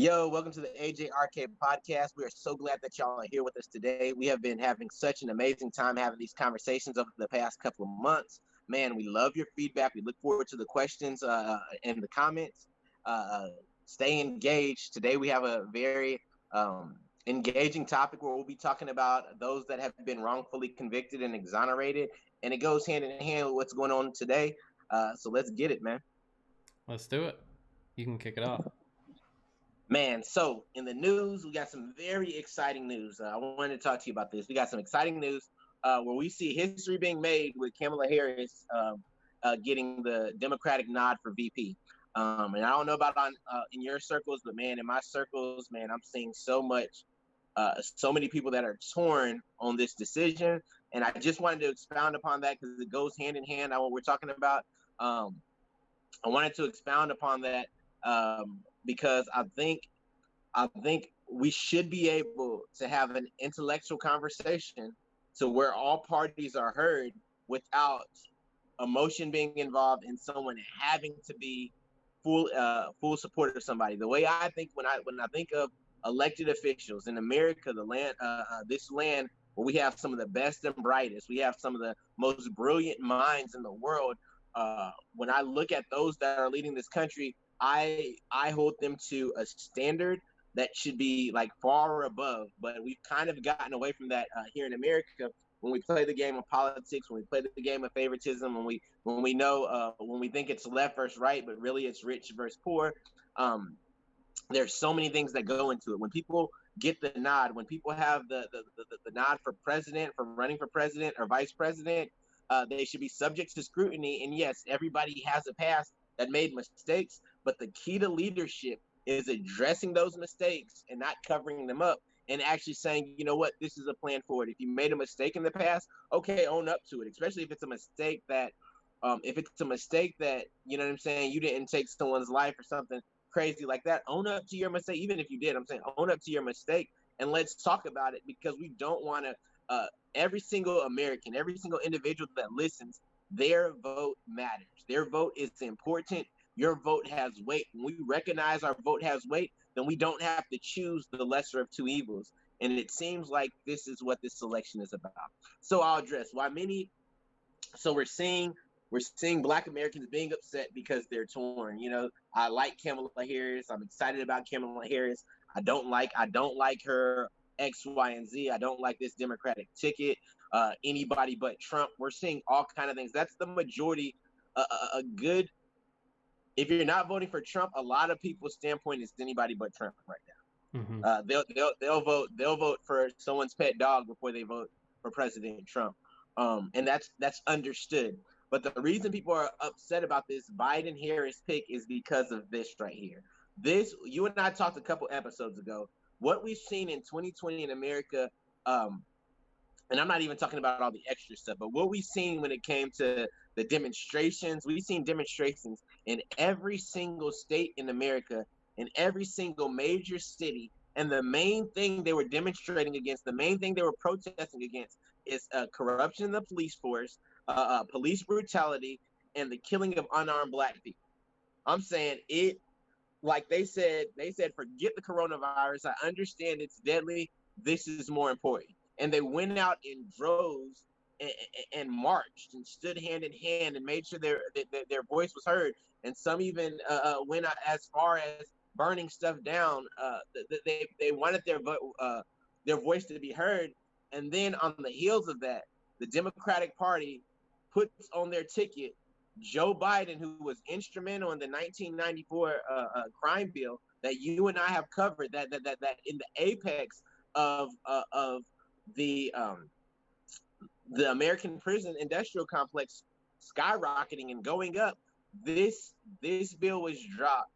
Yo, welcome to the AJRK podcast. We are so glad that y'all are here with us today. We have been having such an amazing time having these conversations over the past couple of months. Man, we love your feedback. We look forward to the questions and the comments. Stay engaged. Today we have a very engaging topic where we'll be talking about those that have been wrongfully convicted and exonerated, and it goes hand in hand with what's going on today. So let's get it, man. Let's do it. You can kick it off. Man, so in the news, we got some very exciting news. I wanted to talk to you about this. We got some exciting news where we see history being made with Kamala Harris getting the Democratic nod for VP. And I don't know about in your circles, but man, in my circles, man, I'm seeing so many people that are torn on this decision. And I just wanted to expound upon that because it goes hand in hand on what we're talking about. I wanted to expound upon that because I think we should be able to have an intellectual conversation to where all parties are heard without emotion being involved and someone having to be full support of somebody. The way I think when I think of elected officials in America, the land, this land where we have some of the best and brightest, we have some of the most brilliant minds in the world. When I look at those that are leading this country, I hold them to a standard that should be like far above. But we've kind of gotten away from that here in America when we play the game of politics, when we play the game of favoritism, when we think it's left versus right, but really it's rich versus poor. There's so many things that go into it. When people get the nod, when people have the nod for president, for running for president or vice president, they should be subject to scrutiny. And yes, everybody has a past that made mistakes, but the key to leadership is addressing those mistakes and not covering them up and actually saying, you know what, this is a plan forward. If you made a mistake in the past, okay, own up to it, especially if it's a mistake that, you know what I'm saying, you didn't take someone's life or something crazy like that. Own up to your mistake. Even if you did, I'm saying own up to your mistake and let's talk about it, because we don't want to, every single American, every single individual that listens, their vote matters. Their vote is important. Your vote has weight. When we recognize our vote has weight, then we don't have to choose the lesser of two evils. And it seems like this is what this election is about. So I'll address why many. So we're seeing Black Americans being upset because they're torn. You know, I like Kamala Harris. I'm excited about Kamala Harris. I don't like her X, Y, and Z. I don't like this Democratic ticket. Anybody but Trump. We're seeing all kind of things. That's the majority. A good. If you're not voting for Trump, a lot of people's standpoint is anybody but Trump right now. They'll vote for someone's pet dog before they vote for President Trump, and that's understood. But the reason people are upset about this Biden-Harris pick is because of this right here. This, you and I talked a couple episodes ago. What we've seen in 2020 in America, and I'm not even talking about all the extra stuff, but what we've seen when it came to the demonstrations, we've seen demonstrations in every single state in America, in every single major city. And the main thing they were demonstrating against, the main thing they were protesting against is corruption in the police force, police brutality, and the killing of unarmed Black people. I'm saying it, like they said, forget the coronavirus. I understand it's deadly. This is more important. And they went out in droves and marched and stood hand in hand and made sure their voice was heard. And some even went out as far as burning stuff down. They wanted their voice to be heard. And then on the heels of that, the Democratic Party puts on their ticket Joe Biden, who was instrumental in the 1994 crime bill that you and I have covered, that in the apex of the American prison industrial complex skyrocketing and going up. This bill was dropped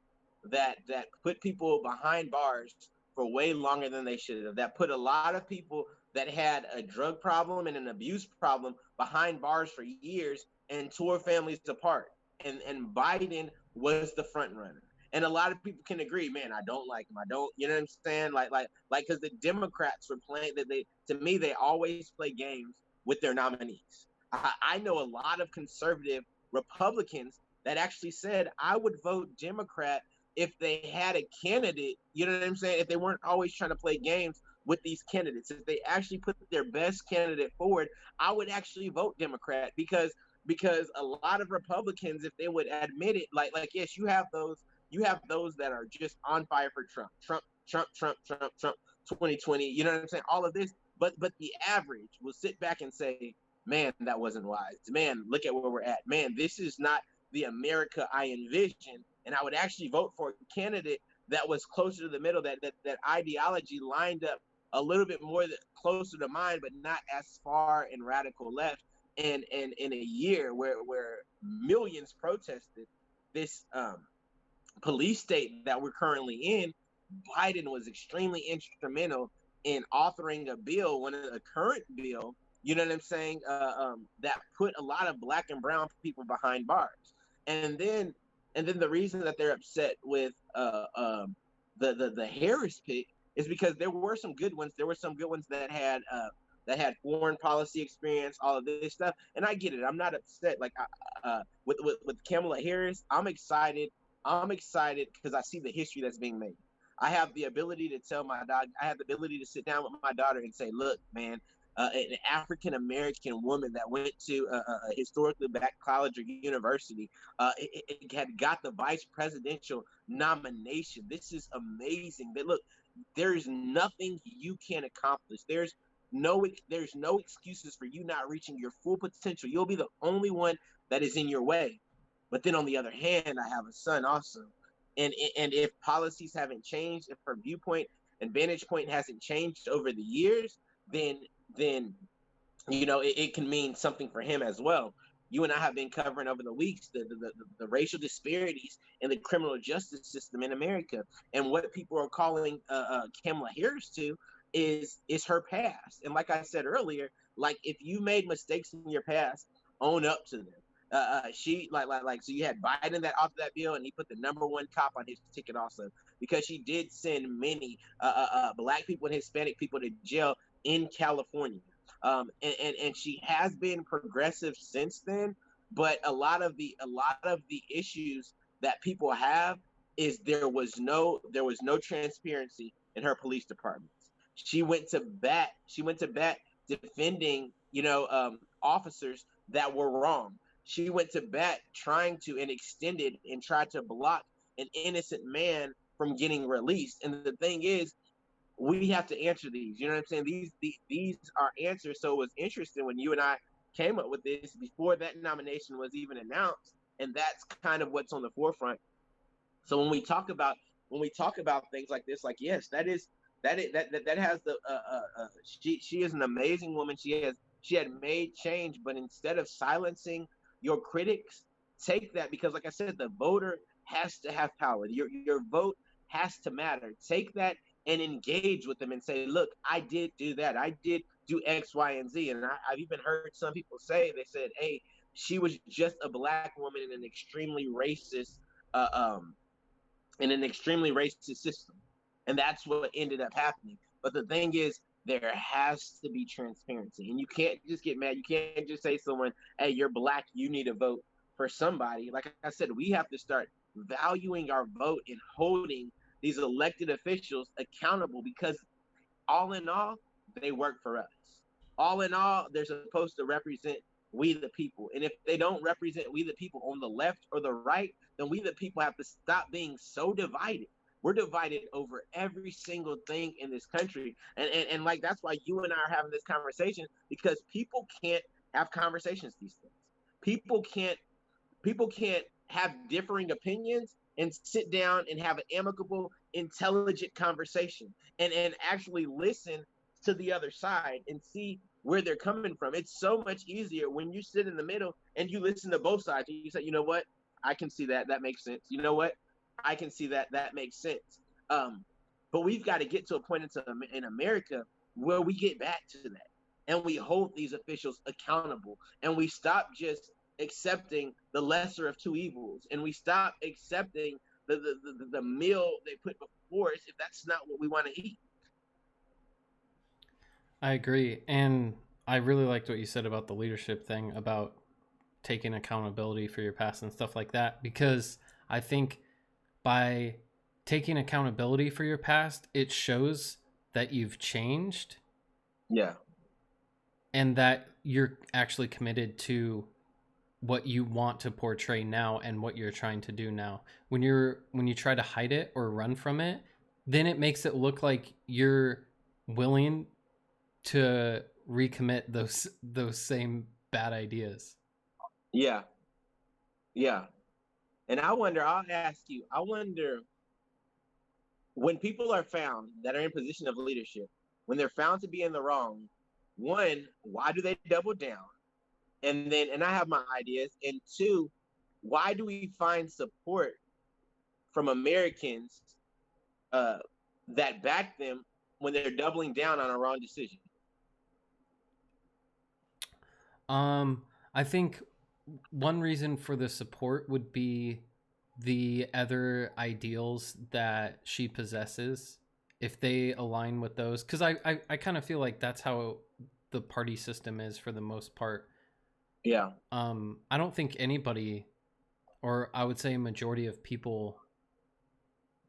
that put people behind bars for way longer than they should have. That put a lot of people that had a drug problem and an abuse problem behind bars for years and tore families apart. And Biden was the front runner. And a lot of people can agree, man, I don't like him. I don't, you know what I'm saying? Like, because the Democrats were playing that to me, they always play games with their nominees. I know a lot of conservative Republicans that actually said, I would vote Democrat if they had a candidate, you know what I'm saying? If they weren't always trying to play games with these candidates, if they actually put their best candidate forward, I would actually vote Democrat because a lot of Republicans, if they would admit it, like yes, you have those that are just on fire for Trump, 2020. You know what I'm saying? All of this, but the average will sit back and say, man, that wasn't wise. Man, look at where we're at. Man, this is not the America I envisioned. And I would actually vote for a candidate that was closer to the middle, that ideology lined up a little bit more closer to mine, but not as far and radical left. And in a year where millions protested this police state that we're currently in, Biden was extremely instrumental in authoring a bill, one of the current bill, you know what I'm saying, that put a lot of black and brown people behind bars. And then the reason that they're upset with the Harris pick is because there were some good ones. There were some good ones that had foreign policy experience, all of this stuff. And I get it. I'm not upset. Like with Kamala Harris, I'm excited. I'm excited because I see the history that's being made. I have the ability to tell my dog. I have the ability to sit down with my daughter and say, "Look, man, an African American woman that went to a historically black college or university, it had got the vice presidential nomination. This is amazing. That look, there's nothing you can't accomplish. There's no excuses for you not reaching your full potential. You'll be the only one that is in your way. But then on the other hand, I have a son also. And if policies haven't changed, if her viewpoint and vantage point hasn't changed over the years, then you know it can mean something for him as well. You and I have been covering over the weeks the racial disparities in the criminal justice system in America, and what people are calling Kamala Harris to is her past. And like I said earlier, like if you made mistakes in your past, own up to them. She so you had Biden that authored that bill, and he put the number one cop on his ticket also because she did send many black people and Hispanic people to jail in California. And she has been progressive since then, but a lot of the issues that people have is there was no transparency in her police departments. She went to bat. Defending officers that were wrong. She went to bat trying to and extended and tried to block an innocent man from getting released. And the thing is, we have to answer these. You know what I'm saying? These are answers. So it was interesting when you and I came up with this before that nomination was even announced, and that's kind of what's on the forefront. So when we talk about things like this, like yes, that has the she is an amazing woman. She had made change, but instead of silencing your critics, take that, because like I said, the voter has to have power. Your vote has to matter. Take that and engage with them and say, look, I did do that. I did do X, Y, and Z. And I've even heard some people say, they said, hey, she was just a black woman in an extremely racist system. And that's what ended up happening. But the thing is, there has to be transparency. And you can't just get mad. You can't just say to someone, hey, you're black, you need to vote for somebody. Like I said, we have to start valuing our vote and holding these elected officials accountable, because all in all, they work for us. All in all, they're supposed to represent we the people. And if they don't represent we the people on the left or the right, then we the people have to stop being so divided. We're divided over every single thing in this country. And like that's why you and I are having this conversation, because people can't have conversations these days. People can't have differing opinions and sit down and have an amicable, intelligent conversation and actually listen to the other side and see where they're coming from. It's so much easier when you sit in the middle and you listen to both sides and you say, you know what, I can see that makes sense. You know what, I can see that makes sense. But we've got to get to a point in America where we get back to that and we hold these officials accountable, and we stop just accepting the lesser of two evils, and we stop accepting the meal they put before us if that's not what we want to eat. I agree. And I really liked what you said about the leadership thing, about taking accountability for your past and stuff like that, because I think by taking accountability for your past, it shows that you've changed. Yeah. And that you're actually committed to what you want to portray now and what you're trying to do now. When you try to hide it or run from it, then it makes it look like you're willing to recommit those same bad ideas. Yeah. Yeah. And I'll ask you, I wonder, when people are found that are in position of leadership, when they're found to be in the wrong, one, why do they double down? And I have my ideas. And two, why do we find support from Americans uh, that back them when they're doubling down on a wrong decision? I think one reason for the support would be the other ideals that she possesses. If they align with those, because I kind of feel like that's how the party system is for the most part. Yeah. I don't think anybody, or I would say a majority of people,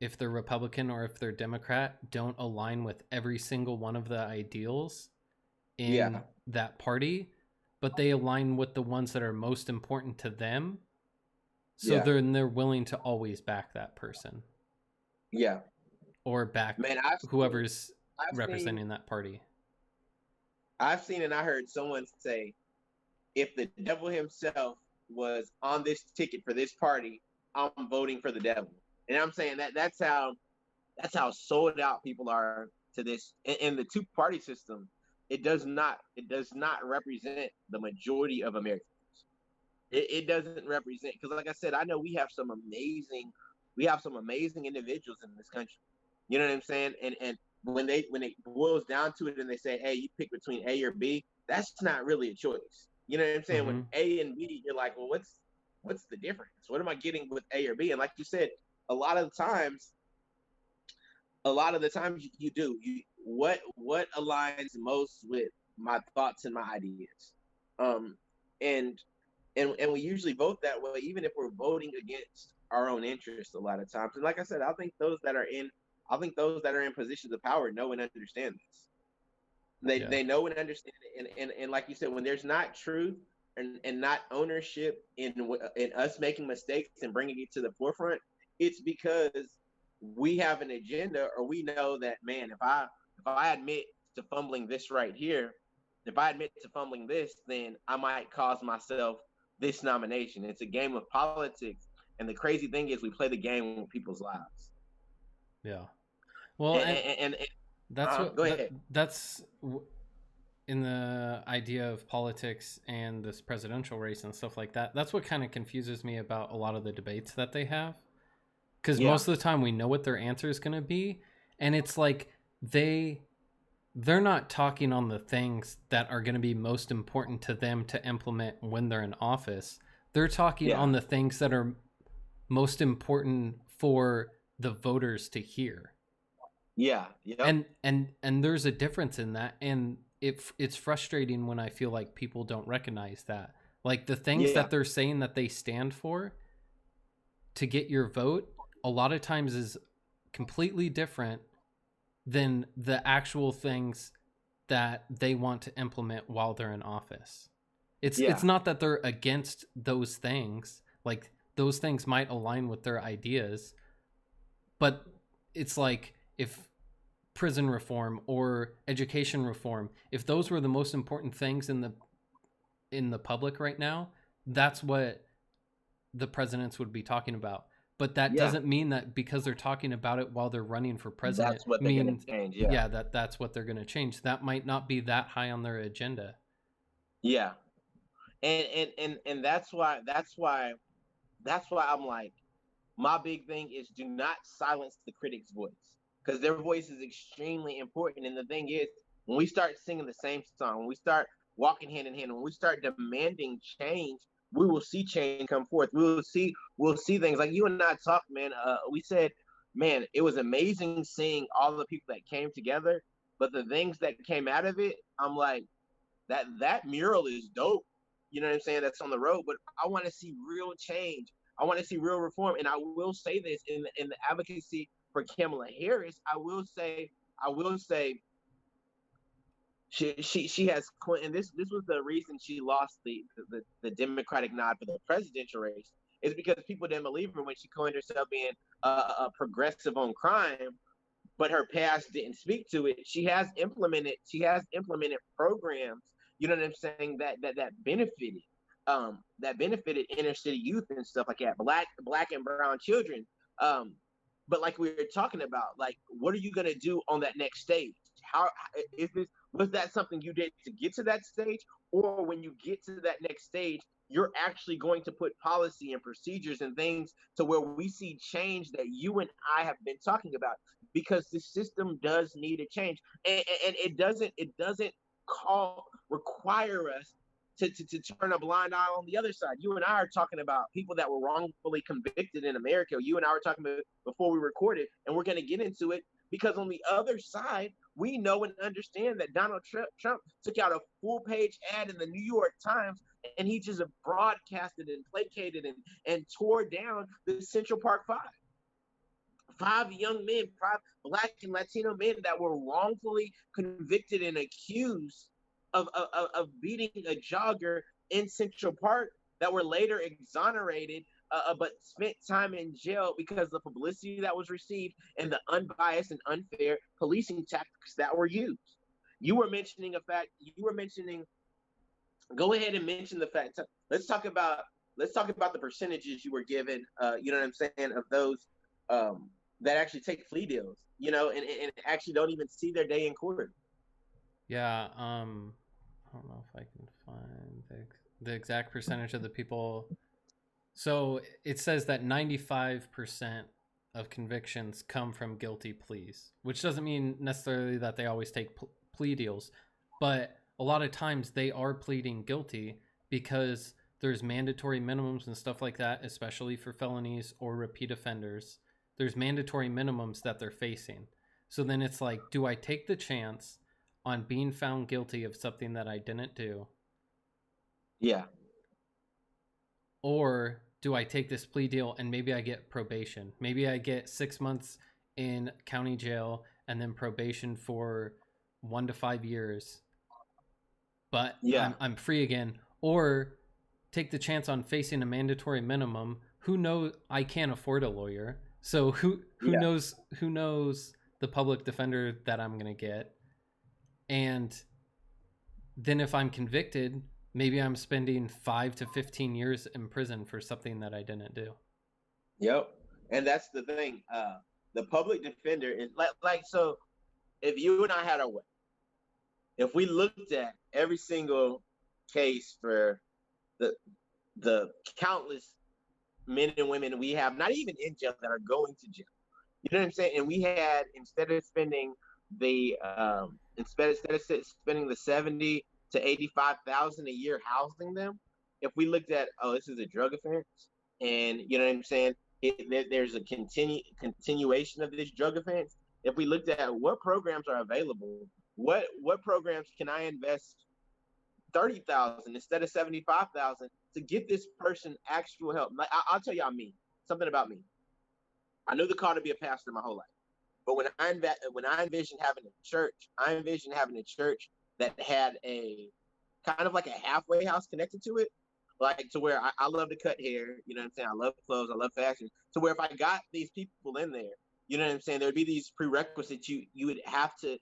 if they're Republican or if they're Democrat, don't align with every single one of the ideals in that party, but they align with the ones that are most important to them. So they're willing to always back that person. Yeah. Or back whoever's representing that party. I've seen and I heard someone say, if the devil himself was on this ticket for this party, I'm voting for the devil. And I'm saying that's how sold out people are to this. In the two-party system, it does not represent the majority of Americans. It doesn't represent, because like I said, I know we have some amazing individuals in this country. You know what I'm saying? And when it boils down to it and they say, hey, you pick between A or B, that's not really a choice. You know what I'm saying? Mm-hmm. When A and B, you're like, well, what's the difference? What am I getting with A or B? And like you said, a lot of the times you do. What aligns most with my thoughts and my ideas? And we usually vote that way, even if we're voting against our own interests a lot of times. And like I said, I think those that are in positions of power know and understand this. They know and understand it. And like you said, when there's not truth and not ownership in us making mistakes and bringing it to the forefront, it's because we have an agenda, or we know that, man, if I admit to fumbling this right here, if I admit to fumbling this, then I might cause myself this nomination. It's a game of politics, and the crazy thing is we play the game with people's lives. Yeah. Well, and that's what go ahead. That's in the idea of politics and this presidential race and stuff like that. That's what kind of confuses me about a lot of the debates that they have. Because most of the time we know what their answer is going to be, and it's like they're not talking on the things that are going to be most important to them to implement when they're in office. They're talking on the things that are most important for the voters to hear. Yeah. Yep. And there's a difference in that, and it's frustrating when I feel like people don't recognize that. Like the things that they're saying that they stand for to get your vote, a lot of times is completely different than the actual things that they want to implement while they're in office. It's not that they're against those things. Like those things might align with their ideas, but it's like if prison reform or education reform, if those were the most important things in the public right now, that's what the presidents would be talking about. But that doesn't mean that because they're talking about it while they're running for president, that's what they're going to change. That's what they're going to change. That might not be that high on their agenda. Yeah, and that's why I'm like, my big thing is, do not silence the critic's voice, because their voice is extremely important. And the thing is, when we start singing the same song, when we start walking hand in hand, when we start demanding change, we will see change come forth. We'll see things like you and I talked, man. We said, man, it was amazing seeing all the people that came together, but the things that came out of it, I'm like, that mural is dope. You know what I'm saying? That's on the road, but I want to see real change. I want to see real reform. And I will say this, in the advocacy for Kamala Harris, I will say she has, and this was the reason she lost the Democratic nod for the presidential race, is because people didn't believe her when she coined herself being a progressive on crime, but her past didn't speak to it. She has implemented programs, you know what I'm saying, that benefited inner city youth and stuff like that, black and brown children. But like we were talking about, like, what are you gonna do on that next stage? How is this? Was that something you did to get to that stage, or when you get to that next stage, you're actually going to put policy and procedures and things to where we see change that you and I have been talking about? Because the system does need a change, and it doesn't require us to turn a blind eye on the other side. You and I are talking about people that were wrongfully convicted in America. You and I were talking about before we recorded, and we're going to get into it because on the other side, we know and understand that Donald Trump took out a full-page ad in the New York Times, and he just broadcasted and placated and tore down the Central Park Five. Five young men, five Black and Latino men that were wrongfully convicted and accused of beating a jogger in Central Park, that were later exonerated, but spent time in jail because of the publicity that was received and the unbiased and unfair policing tactics that were used. You were mentioning a fact. Go ahead and mention the fact. Let's talk about the percentages you were given. You know what I'm saying, of those that actually take plea deals. And actually don't even see their day in court. Yeah. I don't know if I can find the exact percentage of the people. So it says that 95% of convictions come from guilty pleas, which doesn't mean necessarily that they always take plea deals, but a lot of times they are pleading guilty because there's mandatory minimums and stuff like that, especially for felonies or repeat offenders. There's mandatory minimums that they're facing. So then it's like, do I take the chance on being found guilty of something that I didn't do? Yeah. Or do I take this plea deal and maybe I get probation? Maybe I get 6 months in county jail and then probation for 1 to 5 years. But yeah, I'm free again. Or take the chance on facing a mandatory minimum. Who knows? I can't afford a lawyer. So who knows the public defender that I'm going to get? And then if I'm convicted, maybe I'm spending 5 to 15 years in prison for something that I didn't do. Yep. And that's the thing. The public defender is like, so if you and I had our way, if we looked at every single case for the countless men and women we have, not even in jail, that are going to jail, you know what I'm saying? And we had, instead of spending the 70 to 85,000 a year housing them, if we looked at, this is a drug offense, and you know what I'm saying, there's a continuation of this drug offense. If we looked at what programs are available, what programs can I invest 30,000 instead of 75,000 to get this person actual help? Like, I'll tell y'all something about me. I knew the call to be a pastor my whole life, but when I envisioned having a church that had a kind of like a halfway house connected to it, like to where I love to cut hair, you know what I'm saying? I love clothes, I love fashion. To where if I got these people in there, you know what I'm saying, there'd be these prerequisites you would have to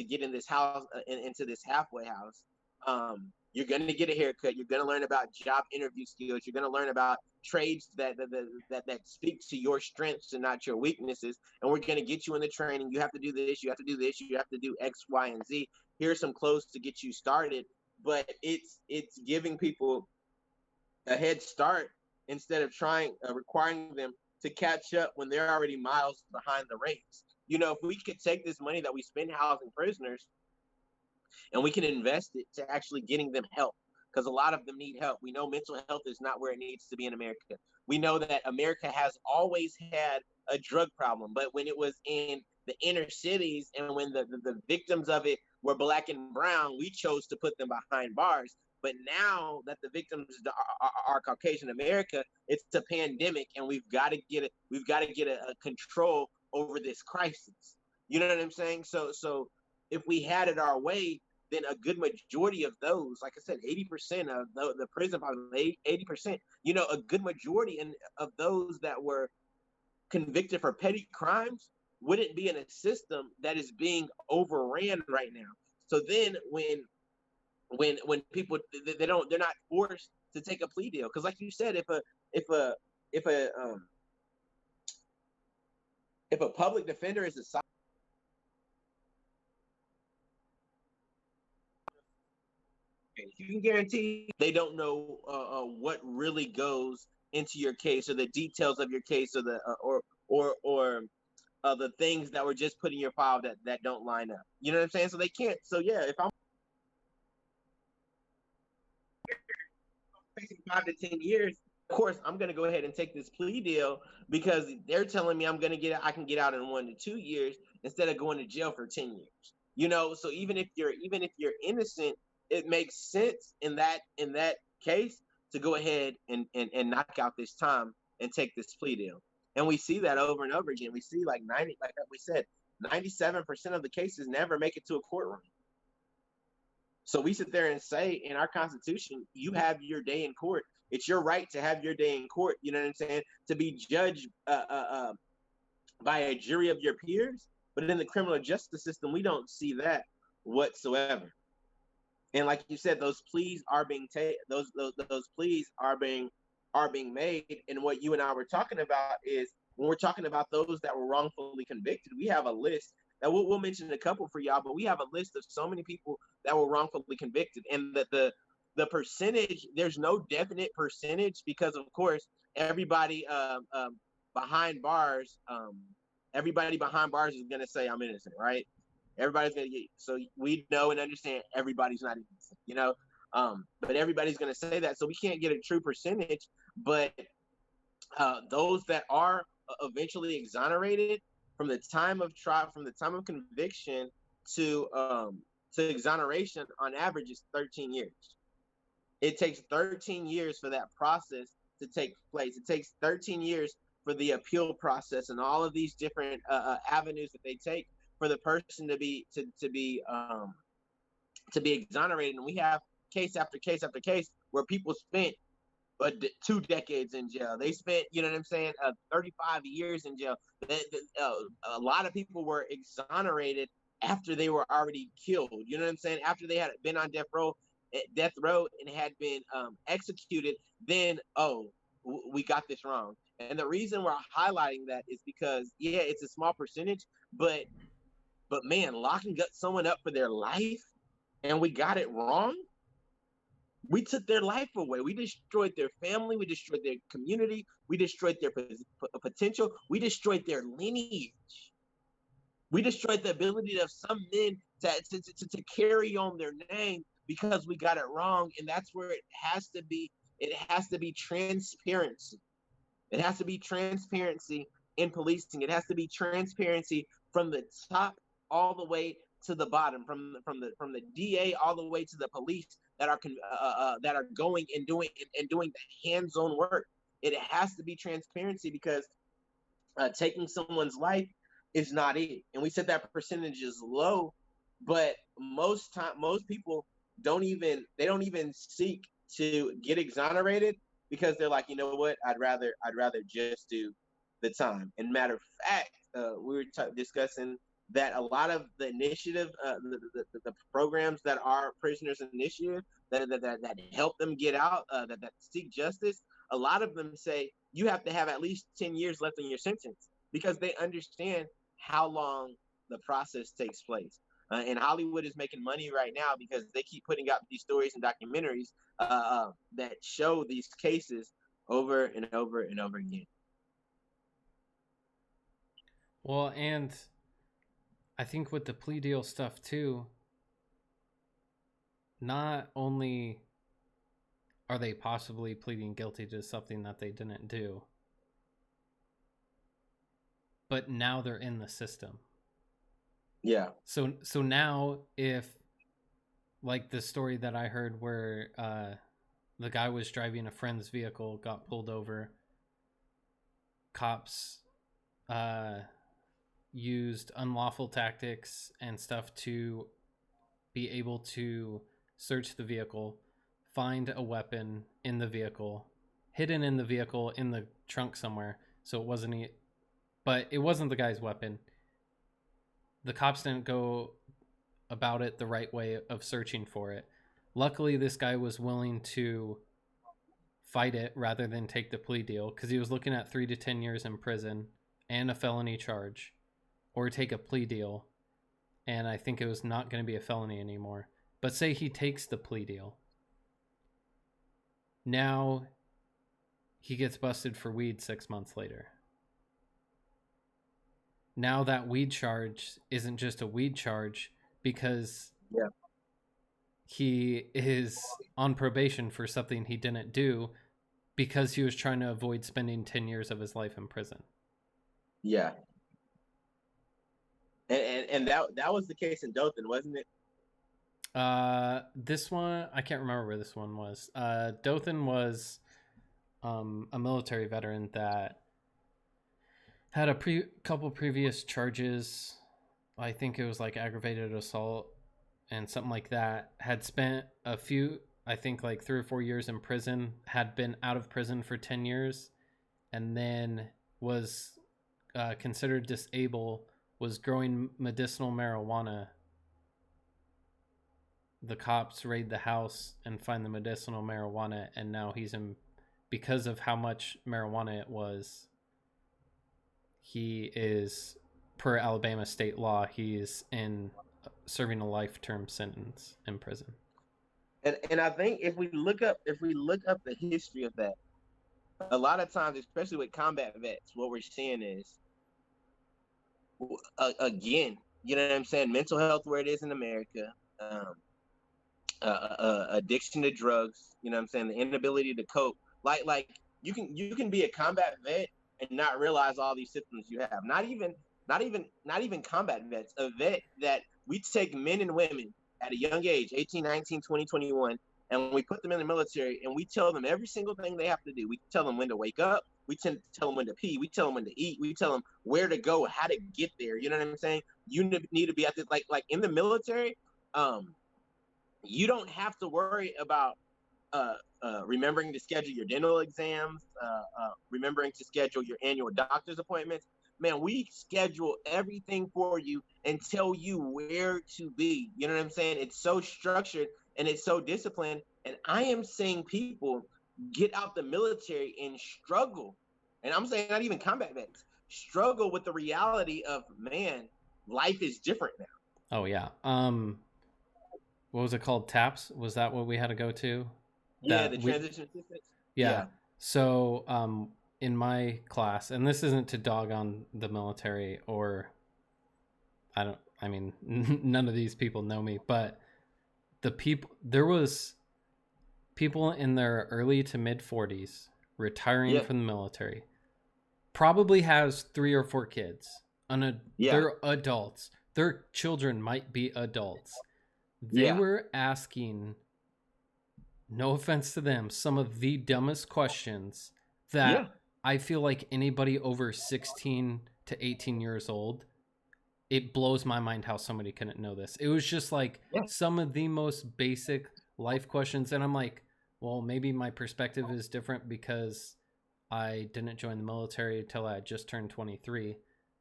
get in this house, into this halfway house. You're going to get a haircut. You're going to learn about job interview skills. You're going to learn about trades that speak to your strengths and not your weaknesses. And we're going to get you in the training. You have to do this. You have to do this. You have to do X, Y, and Z. Here's some clothes to get you started. But it's giving people a head start instead of requiring them to catch up when they're already miles behind the race. You know, if we could take this money that we spend housing prisoners and we can invest it to actually getting them help, because a lot of them need help. We know mental health is not where it needs to be in America. We know that America has always had a drug problem, but when it was in the inner cities and when the victims of it were Black and brown, we chose to put them behind bars. But now that the victims are Caucasian America, it's a pandemic, and we've got to get a control over this crisis. You know what I'm saying? So if we had it our way, then a good majority of those, like I said, 80% of the prison population, 80%, a good majority of those that were convicted for petty crimes wouldn't be in a system that is being overran right now. So then when people they're not forced to take a plea deal, because like you said, if a public defender is assigned, you can guarantee they don't know what really goes into your case, or the details of your case, or the the things that were just put in your file that don't line up. You know what I'm saying? So they can't. So yeah, if I'm facing 5 to 10 years, of course I'm going to go ahead and take this plea deal because they're telling me I can get out in 1 to 2 years instead of going to jail for 10 years. So even if you're innocent, it makes sense in that case to go ahead and knock out this time and take this plea deal. And we see that over and over again. We see like we said, 97% of the cases never make it to a courtroom. So we sit there and say in our Constitution, you have your day in court. It's your right to have your day in court. You know what I'm saying? To be judged by a jury of your peers. But in the criminal justice system, we don't see that whatsoever. And like you said, those pleas are being taken. Those pleas are being made. And what you and I were talking about is when we're talking about those that were wrongfully convicted, we have a list. Now we'll mention a couple for y'all, but we have a list of so many people that were wrongfully convicted, and that the percentage, there's no definite percentage because of course everybody behind bars, everybody behind bars is gonna say I'm innocent, right? Everybody's gonna get, so we know and understand everybody's not innocent, but everybody's gonna say that, so we can't get a true percentage. But those that are eventually exonerated, from the time of trial, from the time of conviction to exoneration, on average is 13 years. It takes 13 years for that process to take place. It takes 13 years for the appeal process and all of these different avenues that they take for the person to be exonerated. And we have case after case after case where people spent 2 decades in jail. They spent, 35 years in jail. A lot of people were exonerated after they were already killed. You know what I'm saying? After they had been on death row and had been executed, then, we got this wrong. And the reason we're highlighting that is because, yeah, it's a small percentage, but man, locking someone up for their life and we got it wrong. We took their life away. We destroyed their family. We destroyed their community. We destroyed their potential. We destroyed their lineage. We destroyed the ability of some men to carry on their name because we got it wrong. And that's where it has to be. It has to be transparency. It has to be transparency in policing. It has to be transparency from the top all the way to the bottom, from the DA all the way to the police that are going and doing the hands-on work. It has to be transparency because taking someone's life is not it. And we said that percentage is low, but most people don't even seek to get exonerated because they're like, you know what, I'd rather just do the time. And matter of fact, we were discussing that a lot of the initiative, the programs that are prisoners initiative that help them get out, that seek justice, a lot of them say you have to have at least 10 years left in your sentence because they understand how long the process takes place. And Hollywood is making money right now because they keep putting out these stories and documentaries that show these cases over and over and over again. Well, and I think with the plea deal stuff too, not only are they possibly pleading guilty to something that they didn't do, but now they're in the system. Yeah. So now if, like the story that I heard where the guy was driving a friend's vehicle, got pulled over, cops used unlawful tactics and stuff to be able to search the vehicle, find a weapon in the vehicle, hidden in the vehicle in the trunk somewhere. So it wasn't, but it wasn't the guy's weapon. The cops didn't go about it the right way of searching for it. Luckily, this guy was willing to fight it rather than take the plea deal, because he was looking at 3 to 10 years in prison and a felony charge, or take a plea deal. And I think it was not going to be a felony anymore. But say he takes the plea deal. Now he gets busted for weed 6 months later. Now that weed charge isn't just a weed charge, because he is on probation for something he didn't do, because he was trying to avoid spending 10 years of his life in prison. Yeah. And that was the case in Dothan, wasn't it? This one, I can't remember where this one was. Dothan was a military veteran that had a couple previous charges. I think it was like aggravated assault and something like that. Had spent a few, I think like 3 or 4 years in prison, had been out of prison for 10 years, and then was considered disabled, was growing medicinal marijuana. The cops raid the house and find the medicinal marijuana, and now he's in, because of how much marijuana it was, he is, per Alabama state law, he's in serving a life term sentence in prison. And I think if we look up the history of that, a lot of times, especially with combat vets, what we're seeing is, again, you know what I'm saying, mental health where it is in America, addiction to drugs, you know what I'm saying, the inability to cope. Like you can be a combat vet and not realize all these symptoms you have. Not even combat vets, a vet that we take men and women at a young age, 18, 19, 20, 21, and we put them in the military and we tell them every single thing they have to do. We tell them when to wake up. We tell them when to pee. We tell them when to eat. We tell them where to go, how to get there. You know what I'm saying? You need to be at this, like in the military. You don't have to worry about remembering to schedule your dental exams, remembering to schedule your annual doctor's appointments. Man, we schedule everything for you and tell you where to be. You know what I'm saying? It's so structured and it's so disciplined. And I am seeing people get out the military and struggle. And I'm saying not even combat vets, struggle with the reality of, man, life is different now. Oh, yeah. What was it called? TAPS? Was that what we had to go to? Yeah, the transition assistance. Yeah. So in my class, and this isn't to dog on the military, or none of these people know me, but there was people in their early to mid 40s retiring from the military, probably has 3 or 4 kids. They're adults. Their children might be adults. They were asking, no offense to them, some of the dumbest questions that I feel like anybody over 16 to 18 years old, it blows my mind how somebody couldn't know this. It was just like some of the most basic life questions. And I'm like, well, maybe my perspective is different because I didn't join the military until I just turned 23.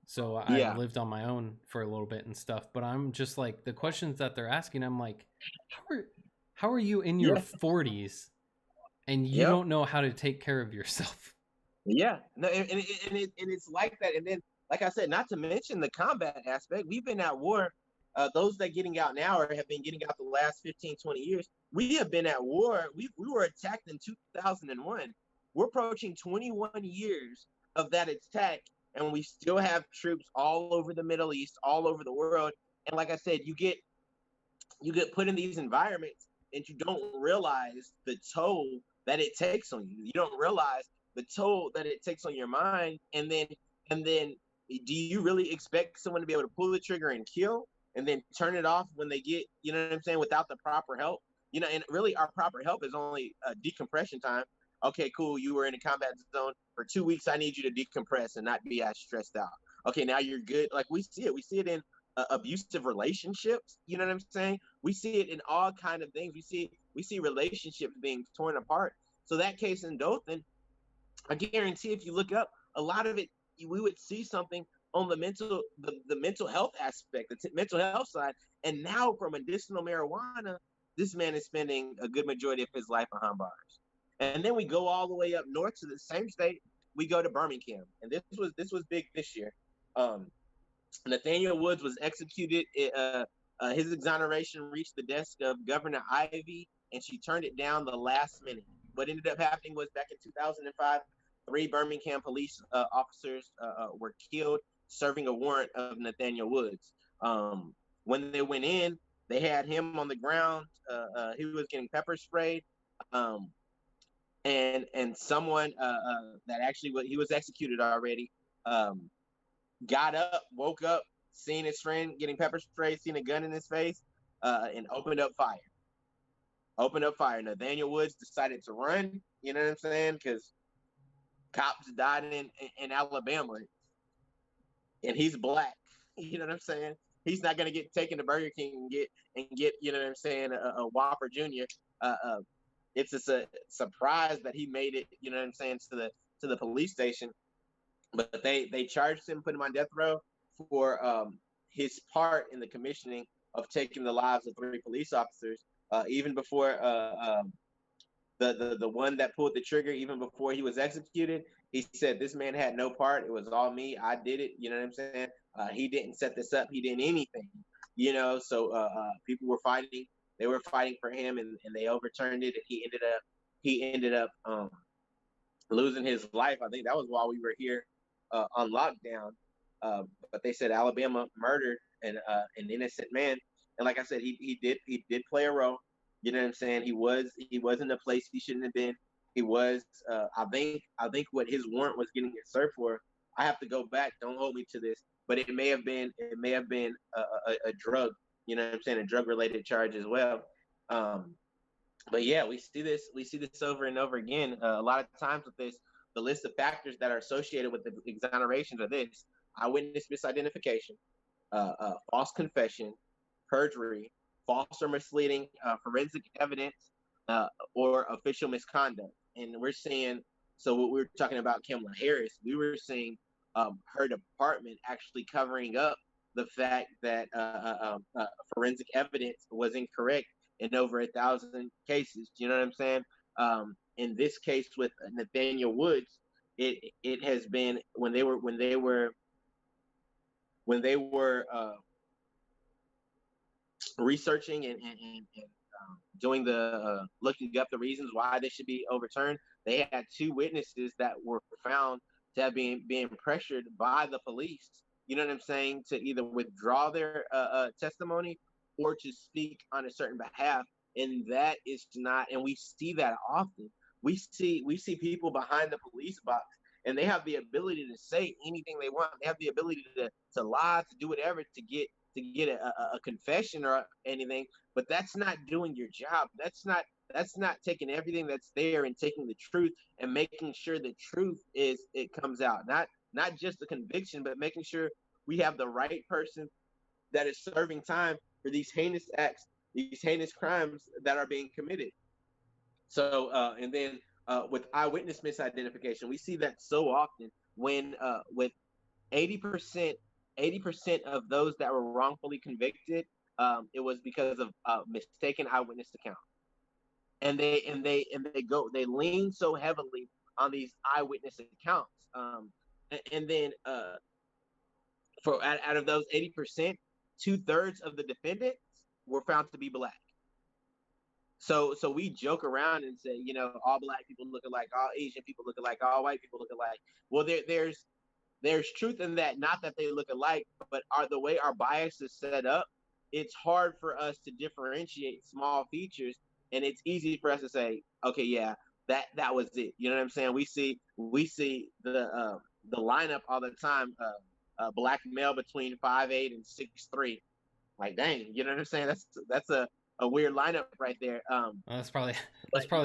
So I lived on my own for a little bit and stuff. But I'm just like, the questions that they're asking, I'm like, how are you in your 40s and you don't know how to take care of yourself? Yeah, no, and it's like that. And then, like I said, not to mention the combat aspect. We've been at war. Those that getting out now or have been getting out the last 15, 20 years. We have been at war. We were attacked in 2001. We're approaching 21 years of that attack, and we still have troops all over the Middle East, all over the world. And like I said, you get put in these environments, and you don't realize the toll that it takes on you. You don't realize the toll that it takes on your mind. And then do you really expect someone to be able to pull the trigger and kill and then turn it off when they get, you know what I'm saying, without the proper help? You know, and really our proper help is only decompression time. Okay, cool. You were in a combat zone for 2 weeks. I need you to decompress and not be as stressed out. okay, now you're good. Like we see it in abusive relationships. You know what I'm saying? We see it in all kind of things. We see relationships being torn apart. So that case in Dothan, I guarantee if you look up a lot of it, we would see something on the mental health aspect, the mental health side. And now for medicinal marijuana, this man is spending a good majority of his life behind bars. And then we go all the way up north to the same state. We go to Birmingham, and this was big this year. Um, Nathaniel Woods was executed. His exoneration reached the desk of Governor Ivey, and she turned it down the last minute. What ended up happening was back in 2005, 3 Birmingham police officers were killed serving a warrant of Nathaniel Woods. When they went in, they had him on the ground. He was getting pepper sprayed. Um, and someone that actually he was executed already got up, woke up, seen his friend getting pepper sprayed, seen a gun in his face, and opened up fire. Nathaniel Woods decided to run. You know what I'm saying? Because cops died in Alabama, and he's black. You know what I'm saying? He's not gonna get taken to Burger King and get you know what I'm saying, a Whopper Junior. It's a surprise that he made it. You know what I'm saying, to the police station. But they charged him, put him on death row for his part in the commissioning of taking the lives of 3 police officers. Even before the one that pulled the trigger, even before he was executed, he said this man had no part. It was all me. I did it. You know what I'm saying? He didn't set this up. He didn't anything. You know, so people were fighting. They were fighting for him, and they overturned it. And he ended up losing his life. I think that was while we were here on lockdown. But they said Alabama murdered an innocent man, and like I said, he did play a role. You know what I'm saying? He was in a place he shouldn't have been. He was. I think what his warrant was getting it served for. I have to go back. Don't hold me to this, but it may have been a drug. You know what I'm saying? A drug related charge as well. But yeah, we see this over and over again. A lot of times with this, the list of factors that are associated with the exonerations are this: eyewitness misidentification, false confession, perjury, false or misleading forensic evidence, or official misconduct. And we're seeing, so what we were talking about Kamala Harris, we were seeing her department actually covering up the fact that forensic evidence was incorrect in over 1,000 cases. You know what I'm saying? In this case with Nathaniel Woods, it has been when they were researching and doing the looking up the reasons why they should be overturned. They had 2 witnesses that were found to have been being pressured by the police. You know what I'm saying? To either withdraw their testimony or to speak on a certain behalf, and that is not. And we see that often. We see people behind the police box, and they have the ability to say anything they want. They have the ability to lie, to do whatever, to get a confession or anything. But that's not doing your job. That's not taking everything that's there and taking the truth and making sure the truth it comes out. Not just the conviction, but making sure we have the right person that is serving time for these heinous acts, these heinous crimes that are being committed. So, and then with eyewitness misidentification, we see that so often when with 80% of those that were wrongfully convicted, it was because of mistaken eyewitness account. And they lean so heavily on these eyewitness accounts. And then for out of those 80%, 2/3 of the defendants were found to be black. So we joke around and say, you know, all black people look alike, all Asian people look alike, all white people look alike. Well, there's truth in that. Not that they look alike, but the way our bias is set up, it's hard for us to differentiate small features, and it's easy for us to say, okay, yeah, that was it. You know what I'm saying? We see the lineup all the time. Black male between 5'8" and 6'3". Like, dang, you know what I'm saying? That's a weird lineup right there. Well, that's probably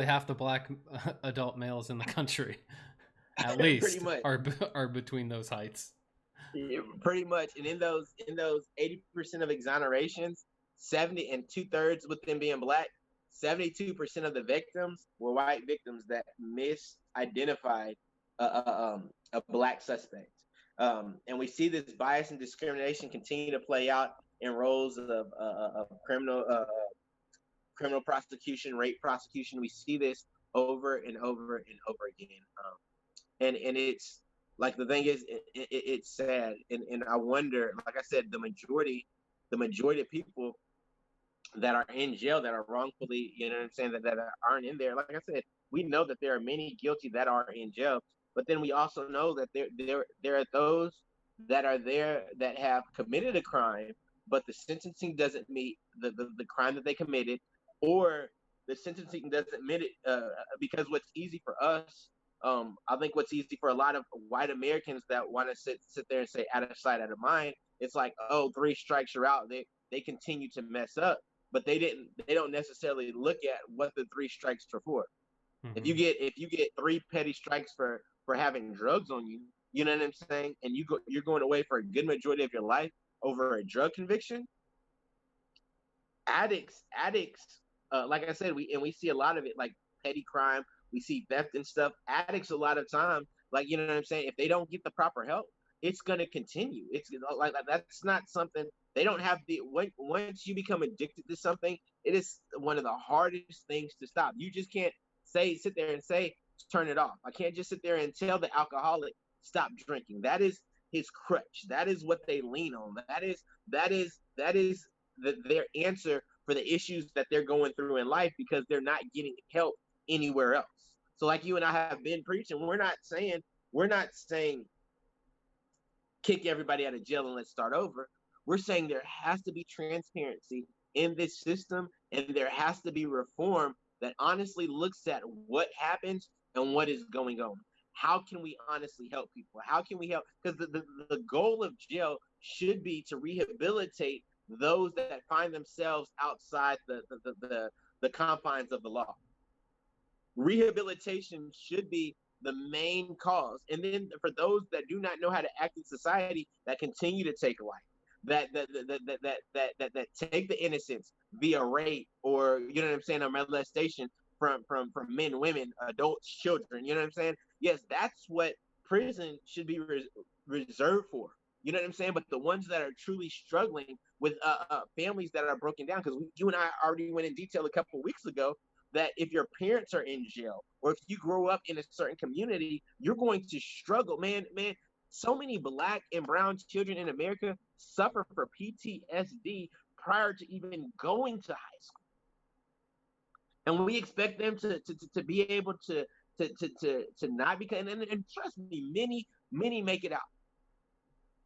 half the black adult males in the country, at least, pretty much are between those heights. Yeah, pretty much. And in those 80% of exonerations, 70 and 2/3 with them being black, 72% of the victims were white victims that misidentified a black suspect. And we see this bias and discrimination continue to play out in roles of criminal prosecution, rape prosecution. We see this over and over and over again. And it's like, the thing is, it's sad, and I wonder, like I said, the majority of people that are in jail that are wrongfully, you know what I'm saying, that aren't in there. Like I said, we know that there are many guilty that are in jail, but then we also know that there are those that are there that have committed a crime, but the sentencing doesn't meet the crime that they committed, or the sentencing doesn't meet it, because what's easy for us, I think what's easy for a lot of white Americans that want to sit there and say out of sight, out of mind, it's like, oh, 3 strikes are out. They continue to mess up, but they don't necessarily look at what the 3 strikes are for. Mm-hmm. If you get 3 petty strikes for having drugs on you, you know what I'm saying, and you're going away for a good majority of your life over a drug conviction. Addicts, like I said, we see a lot of it, like petty crime. We see theft and stuff. Addicts, a lot of time, like, you know what I'm saying, if they don't get the proper help, it's going to continue. It's like that's not something they don't have the once you become addicted to something, it is one of the hardest things to stop. You just can't sit there and say turn it off. I can't just sit there and tell the alcoholic stop drinking. That is his crutch. That is what they lean on. That is their answer for the issues that they're going through in life, because they're not getting help anywhere else. So like you and I have been preaching, we're not saying kick everybody out of jail and let's start over. We're saying there has to be transparency in this system, and there has to be reform that honestly looks at what happens and what is going on. How can we honestly help people? How can we help? Because the goal of jail should be to rehabilitate those that find themselves outside the confines of the law. Rehabilitation should be the main cause. And then for those that do not know how to act in society, that continue to take life, that take the innocence via rape, or you know what I'm saying, a molestation from men, women, adults, children. You know what I'm saying? Yes, that's what prison should be reserved for. You know what I'm saying? But the ones that are truly struggling with families that are broken down, because you and I already went in detail a couple of weeks ago, that if your parents are in jail, or if you grow up in a certain community, you're going to struggle. Man, so many black and brown children in America suffer from PTSD prior to even going to high school. And we expect them to be able to not be, and trust me, many make it out.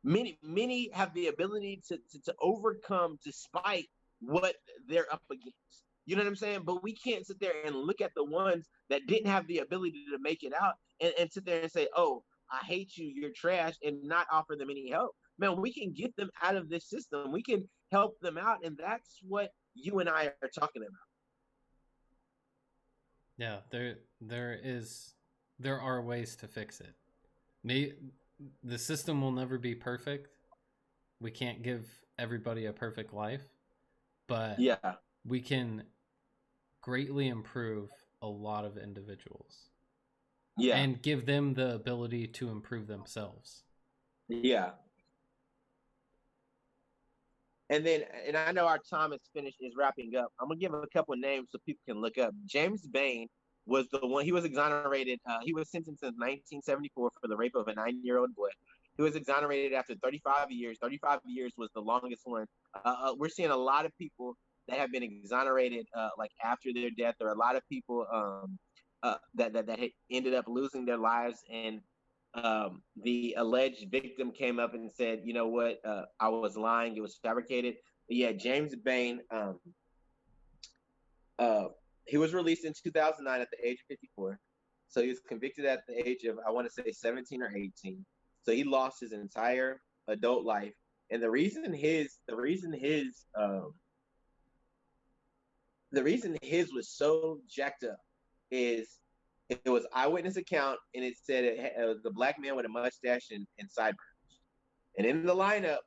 Many have the ability to overcome despite what they're up against. You know what I'm saying? But we can't sit there and look at the ones that didn't have the ability to make it out, and sit there and say, oh, I hate you, you're trash, and not offer them any help. Man, we can get them out of this system. We can help them out. And that's what you and I are talking about. Yeah, there are ways to fix it. The system will never be perfect. We can't give everybody a perfect life, but yeah, we can greatly improve a lot of individuals. Yeah. And give them the ability to improve themselves. Yeah. And I know our time is wrapping up. I'm gonna give a couple of names so people can look up. James Bain was the one. He was exonerated. He was sentenced in 1974 for the rape of a 9-year-old boy. He was exonerated after 35 years. 35 years was the longest one. We're seeing a lot of people that have been exonerated like after their death. There are a lot of people that ended up losing their lives, and the alleged victim came up and said, you know what, I was lying, it was fabricated. But yeah, James Bain, he was released in 2009 at the age of 54. So he was convicted at the age of, I want to say 17 or 18. So he lost his entire adult life. And the reason his was so jacked up is it was eyewitness account, and it said it was a black man with a mustache and sideburns. And in the lineup,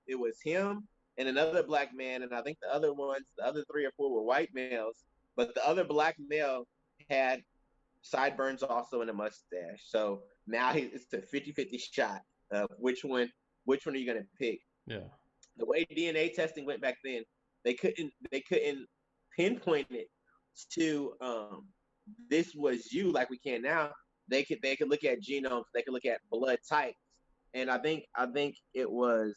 it was him and another black man, and I think the other 3 or 4 were white males, but the other black male had sideburns also in a mustache. So now it's a 50-50 shot of which one are you going to pick? Yeah. The way DNA testing went back then, they couldn't pinpoint it to this was you like we can now. They could look at genomes, they could look at blood types, and I think the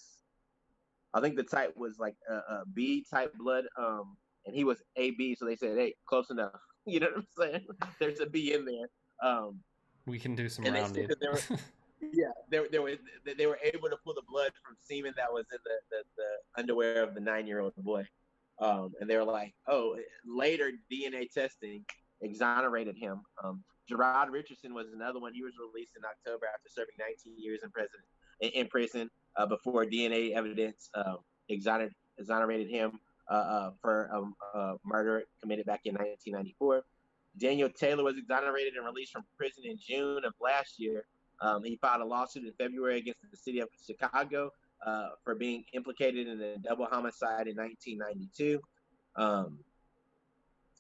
type was like a B type blood, and he was AB, so they said, hey, close enough. You know what I'm saying? There's a B in there. We can do some And they said rounding. that they were able to pull the blood from semen that was in the underwear of the 9-year-old boy. And they were like, oh, later DNA testing exonerated him. Gerard Richardson was another one. He was released in October after serving 19 years in prison before DNA evidence exonerated him for murder committed back in 1994. Daniel Taylor was exonerated and released from prison in June of last year. He filed a lawsuit in February against the city of Chicago for being implicated in a double homicide in 1992.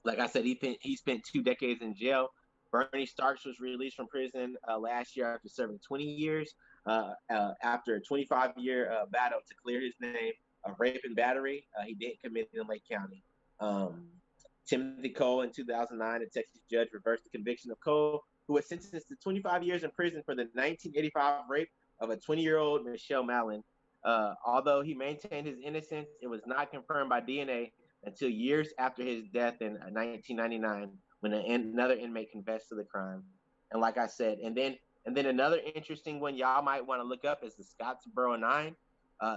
Like I said, he spent 2 decades in jail. Bernie Starks was released from prison last year after serving 20 years after a 25-year battle to clear his name of rape and battery. He didn't commit in Lake County. Timothy Cole in 2009, a Texas judge reversed the conviction of Cole, who was sentenced to 25 years in prison for the 1985 rape of a 20-year-old Michelle Mallon. Although he maintained his innocence, it was not confirmed by DNA until years after his death in 1999, when another inmate confessed to the crime. And like I said, and then another interesting one y'all might want to look up is the Scottsboro 9.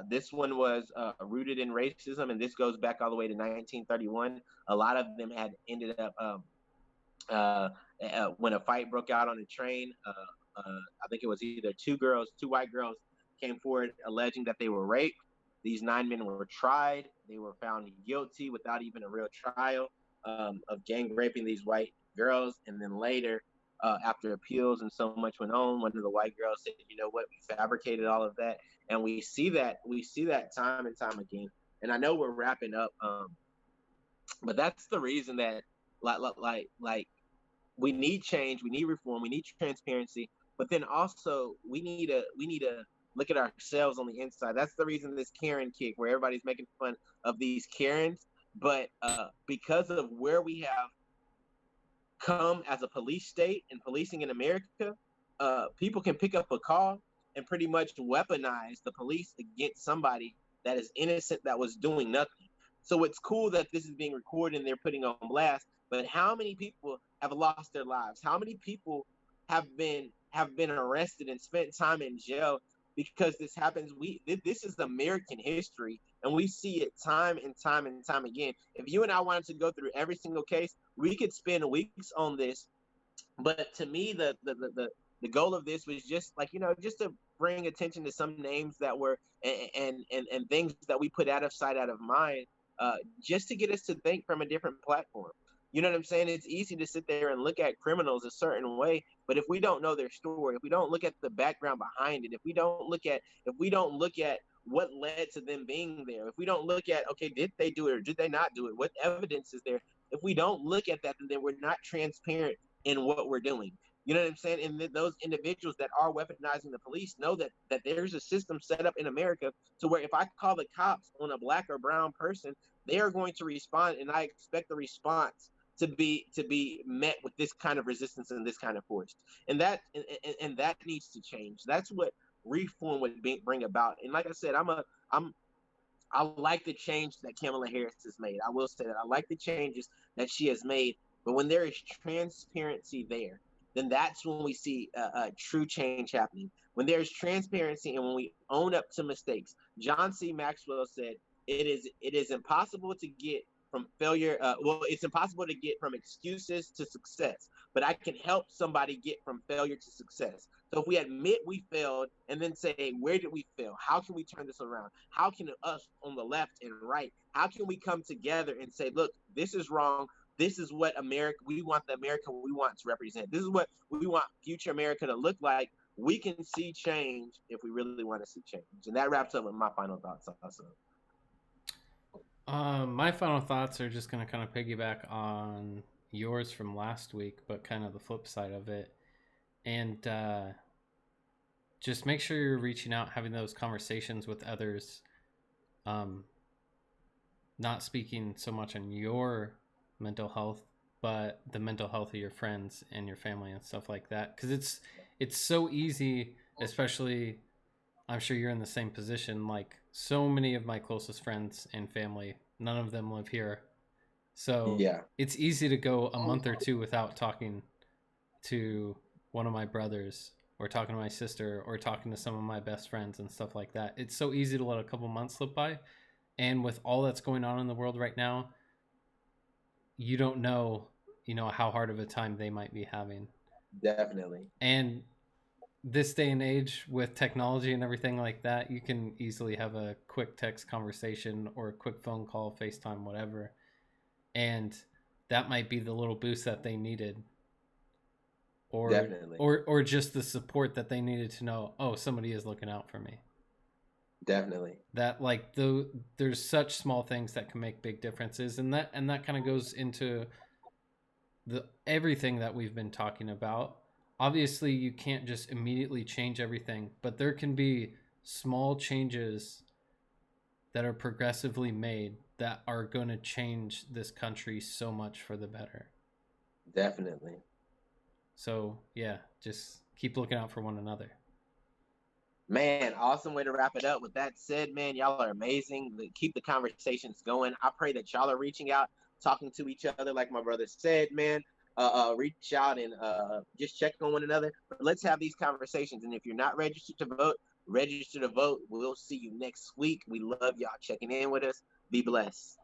This one was rooted in racism, and this goes back all the way to 1931. A lot of them had ended up when a fight broke out on a train. I think it was either two white girls came forward alleging that they were raped. These 9 men were tried. They were found guilty without even a real trial of gang raping these white girls. And then later, after appeals and so much went on, one of the white girls said, "You know what? We fabricated all of that." And we see that time and time again. And I know we're wrapping up, but that's the reason that like we need change, we need reform, we need transparency, but then also we need to look at ourselves on the inside. That's the reason this Karen kick, where everybody's making fun of these Karens, but because of where we have come as a police state and policing in America, people can pick up a call and pretty much weaponize the police against somebody that is innocent, that was doing nothing. So it's cool that this is being recorded and they're putting on blast, but how many people have lost their lives? How many people have been arrested and spent time in jail because this happens? This is American history, and we see it time and time and time again. If you and I wanted to go through every single case, we could spend weeks on this. But to me, the goal of this was just just to bring attention to some names that were and things that we put out of sight, out of mind, just to get us to think from a different platform. You know what I'm saying? It's easy to sit there and look at criminals a certain way, but if we don't know their story, if we don't look at the background behind it, if we don't look at what led to them being there, if we don't look at, okay, did they do it or did they not do it? What evidence is there? If we don't look at that, then we're not transparent in what we're doing. You know what I'm saying? And those individuals that are weaponizing the police know that there's a system set up in America to where if I call the cops on a black or brown person, they are going to respond, and I expect the response to be met with this kind of resistance and this kind of force. And that needs to change. That's what reform would bring about. And like I said, I like the change that Kamala Harris has made. I will say that I like the changes that she has made. But when there is transparency there, then that's when we see a true change happening. When there's transparency and when we own up to mistakes. John C. Maxwell said, it is impossible to get from failure. It's impossible to get from excuses to success, but I can help somebody get from failure to success. So if we admit we failed and then say, hey, where did we fail? How can we turn this around? How can us on the left and right, how can we come together and say, look, this is wrong. This is what we want the America we want to represent. This is what we want future America to look like. we can see change if we really want to see change. And that wraps up with my final thoughts also. My final thoughts are just going to kind of piggyback on yours from last week, but kind of the flip side of it. And just make sure you're reaching out, having those conversations with others. Not speaking so much on your mental health, but the mental health of your friends and your family and stuff like that. Because it's so easy, especially, I'm sure you're in the same position. Like, so many of my closest friends and family, none of them live here. So yeah, it's easy to go a month or two without talking to one of my brothers or talking to my sister or talking to some of my best friends and stuff like that. It's so easy to let a couple months slip by. And with all that's going on in the world right now, you don't know, how hard of a time they might be having. definitely. And this day and age with technology and everything like that, you can easily have a quick text conversation or a quick phone call, FaceTime, whatever. And that might be the little boost that they needed. Or, definitely. or just the support that they needed to know, oh, somebody is looking out for me. Definitely. That, like, there's such small things that can make big differences, and that kind of goes into everything that we've been talking about. Obviously, you can't just immediately change everything, but there can be small changes that are progressively made that are going to change this country so much for the better. Definitely. So, yeah, just keep looking out for one another. Man, awesome way to wrap it up. With that said, man, y'all are amazing. Keep the conversations going. I pray that y'all are reaching out, talking to each other, like my brother said, man. Reach out and just check on one another. But let's have these conversations. And if you're not registered to vote, register to vote. We'll see you next week. We love y'all checking in with us. Be blessed.